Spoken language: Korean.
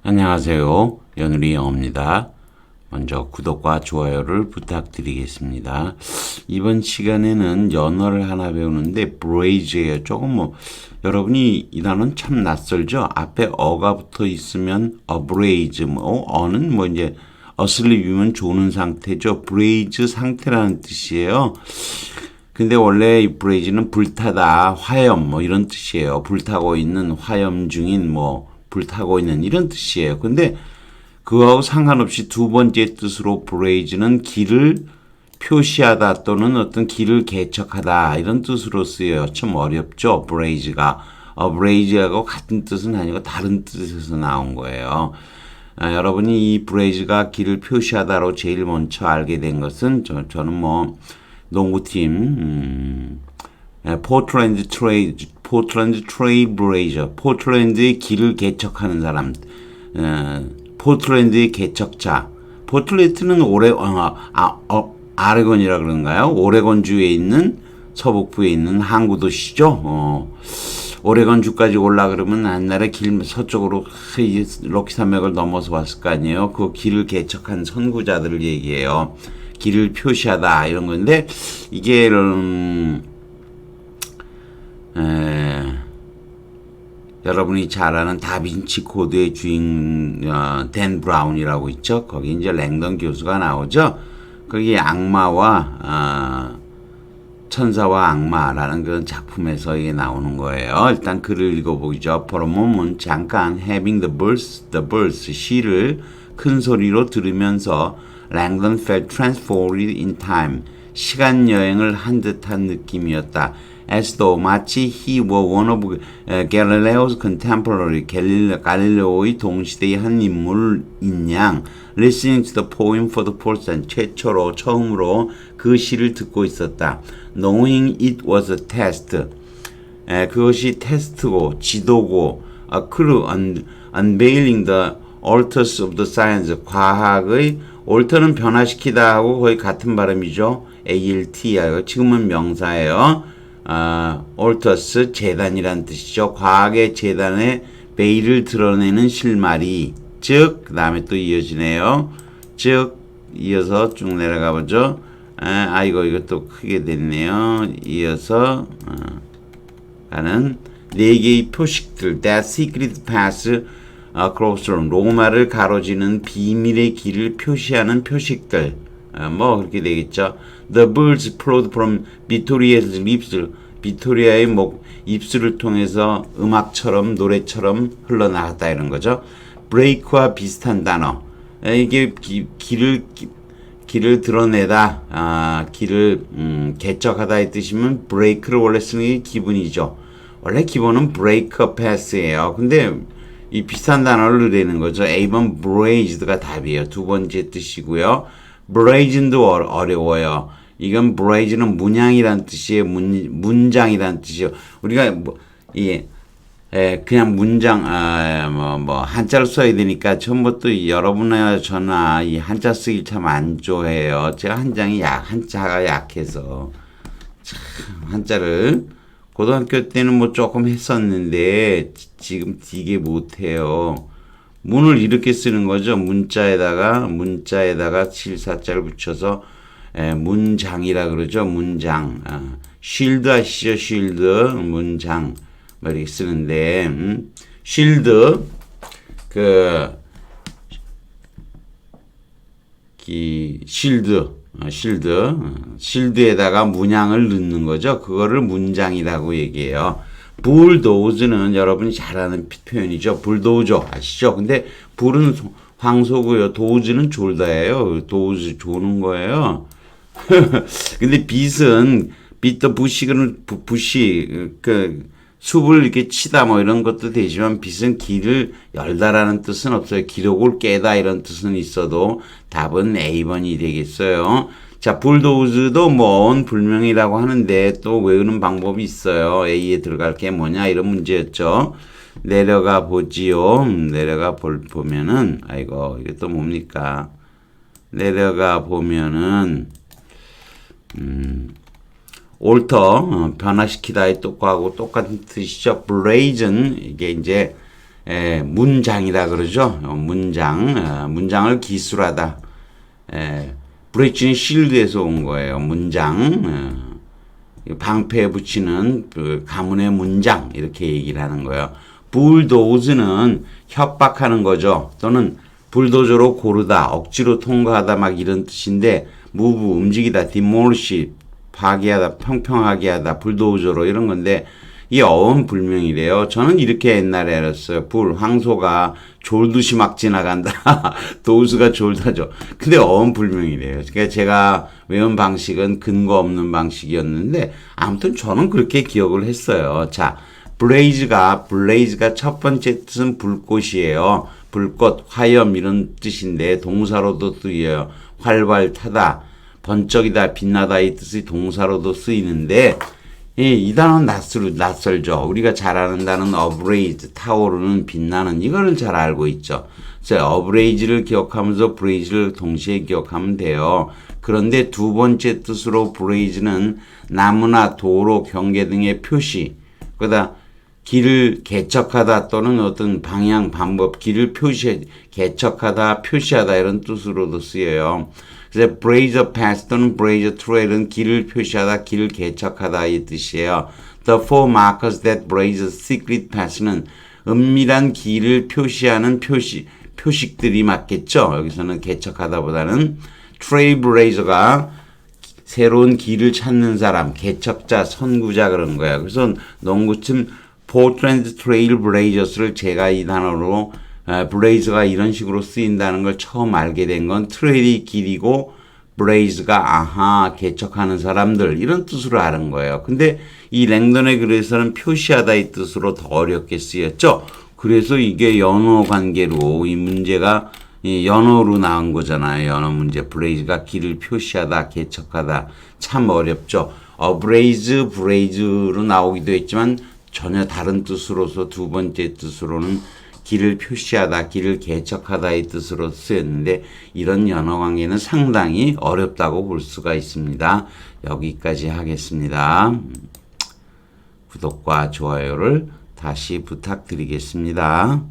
안녕하세요. 연우리 영어입니다. 먼저 구독과 좋아요를 부탁드리겠습니다. 이번 시간에는 연어를 하나 배우는데 브레이즈예요. 조금 여러분이 이 단어는 참 낯설죠? 앞에 어가 붙어 있으면 브레이즈 어는 이제 어슬립이면 조는 상태죠. 브레이즈 상태라는 뜻이에요. 근데 원래 이 브레이즈는 불타다, 화염 이런 뜻이에요. 불타고 있는, 화염 중인 불타고 있는 이런 뜻이에요. 근데 그거하고 상관없이 두 번째 뜻으로 브레이즈는 길을 표시하다 또는 어떤 길을 개척하다 이런 뜻으로 쓰여요. 참 어렵죠. 브레이즈가. 브레이즈하고 같은 뜻은 아니고 다른 뜻에서 나온 거예요. 여러분이 이 브레이즈가 길을 표시하다로 제일 먼저 알게 된 것은 저는 농구팀 포틀랜드 트레일 브레이저, 포틀랜드의 길을 개척하는 사람, 포틀랜드의 개척자. 포틀랜드는 아레곤이라 그런가요? 오레곤주에 있는 서북부에 있는 항구 도시죠. 오레곤주까지 올라가려면 옛날에 길 서쪽으로 로키 산맥을 넘어서 왔을 거 아니에요. 그 길을 개척한 선구자들을 얘기해요. 길을 표시하다 이런 건데 이게 여러분이 잘 아는 다빈치 코드의 주인 댄 브라운이라고 있죠. 거기 이제 랭던 교수가 나오죠. 거기 악마와 천사와 악마라는 그런 작품에서 이게 나오는 거예요. 일단 글을 읽어보죠. For a moment 잠깐 having the birds 시를 큰 소리로 들으면서 랭던 felt transported in time. 시간 여행을 한 듯한 느낌이었다. As though 마치 he were one of Galileo's contemporary, 갈릴레오의 동시대의 한 인물인 양 listening to the poem for the first time, 처음으로 그 시를 듣고 있었다. Knowing it was a test, 그것이 테스트고 지도고 a clue unveiling the alters of the science, 과학의 alter는 변화시키다 하고 거의 같은 발음이죠. ALT, 지금은 명사예요. 올터스 재단이란 뜻이죠. 과학의 재단의 베일을 드러내는 실마리. 즉, 그 다음에 또 이어지네요. 즉, 이어서 쭉 내려가 보죠. 이것도 크게 됐네요. 이어서 가는 네 개의 표식들. That secret path across 로마를 가로지는 비밀의 길을 표시하는 표식들. 그렇게 되겠죠. The birds flowed from Victoria's lips. 비토리아의 입술을 통해서 음악처럼 노래처럼 흘러나갔다 이런 거죠. break와 비슷한 단어. 이게 길을 드러내다, 길을 개척하다의 뜻이면 break를 원래 쓰는 게 기본이죠. 원래 기본은 break a pass예요. 근데 이 비슷한 단어를 내는 거죠. A번 brazed가 답이에요. 두 번째 뜻이고요. brazen도 어려워요. 이건 brazen은 문양이란 뜻이에요. 문장이란 뜻이에요. 우리가 그냥 문장, 한자를 써야 되니까 처음부터 여러분이나 저나 이 한자 쓰기 참 안 좋아해요. 제가 한자가 약해서. 참, 한자를 고등학교 때는 조금 했었는데 지금 되게 못해요. 문을 이렇게 쓰는 거죠. 문자에다가 칠사자를 붙여서 문장이라 그러죠. 문장. 쉴드 아시죠? 쉴드. 문장. 이렇게 쓰는데 쉴드 쉴드에다가 문양을 넣는 거죠. 그거를 문장이라고 얘기해요. 불도우즈는 여러분이 잘 아는 표현이죠. 불도우저 아시죠? 근데 불은 황소고요. 도우즈는 졸다예요. 도우즈 조는 거예요. 근데 빛은 빛도 부시 숲을 이렇게 치다 이런 것도 되지만 빛은 길을 열다라는 뜻은 없어요. 기록을 깨다 이런 뜻은 있어도 답은 A번이 되겠어요. 자, 불도우즈도 불명이라고 하는데 또 외우는 방법이 있어요. A에 들어갈 게 뭐냐 이런 문제였죠. 내려가 보지요. 내려가 보면은 이게 또 뭡니까? 내려가 보면은 올터 변화시키다의 똑같은 뜻이죠. brazen 이게 이제 문장이라 그러죠. 문장을 기술하다. 브레이치는 실드에서 온 거예요. 문장. 방패에 붙이는 그 가문의 문장 이렇게 얘기를 하는 거예요. 불도즈는 협박하는 거죠. 또는 불도저로 고르다, 억지로 통과하다 막 이런 뜻인데 무브 움직이다, 디몰시 파괴하다, 평평하게 하다, 불도저로 이런 건데 이 어원 불명이래요. 저는 이렇게 옛날에 알았어요. 황소가 졸듯이 막 지나간다. 도수가 졸다죠. 근데 어원 불명이래요. 그러니까 제가 외운 방식은 근거 없는 방식이었는데 아무튼 저는 그렇게 기억을 했어요. 자, 블레이즈가 첫 번째 뜻은 불꽃이에요. 불꽃, 화염 이런 뜻인데 동사로도 쓰여요. 활발 타다, 번쩍이다, 빛나다 이 뜻이 동사로도 쓰이는데 이 단어는 낯설죠. 우리가 잘 아는 단어는 ablaze, 타오르는, 빛나는 이거를 잘 알고 있죠. 그래서 ablaze를 기억하면서 blaze를 동시에 기억하면 돼요. 그런데 두 번째 뜻으로 blaze는 나무나 도로, 경계 등의 표시, 그러다 길을 개척하다 또는 어떤 방향, 방법, 길을 개척하다, 표시하다 이런 뜻으로도 쓰여요. 그래서 blaze a path 또는 blaze a trail은 길을 표시하다, 길을 개척하다 이 뜻이에요. The four markers that blaze a secret path는 은밀한 길을 표시하는 표식들이 맞겠죠. 여기서는 개척하다보다는 trailblazer가 새로운 길을 찾는 사람, 개척자, 선구자 그런 거야. 그래서 농구팀 포트랜드 트레일 블레이저스를 제가 이 단어로 블레이즈가 이런 식으로 쓰인다는 걸 처음 알게 된 건 트레일이 길이고 블레이즈가 개척하는 사람들 이런 뜻으로 아는 거예요. 근데 이 랭던의 글에서는 표시하다 이 뜻으로 더 어렵게 쓰였죠. 그래서 이게 연어 관계로 이 문제가 연어로 나온 거잖아요. 연어 문제. 블레이즈가 길을 표시하다, 개척하다 참 어렵죠. 브레이즈로 나오기도 했지만 전혀 다른 뜻으로서 두 번째 뜻으로는 길을 표시하다, 길을 개척하다 이 뜻으로 쓰였는데 이런 연어 관계는 상당히 어렵다고 볼 수가 있습니다. 여기까지 하겠습니다. 구독과 좋아요를 다시 부탁드리겠습니다.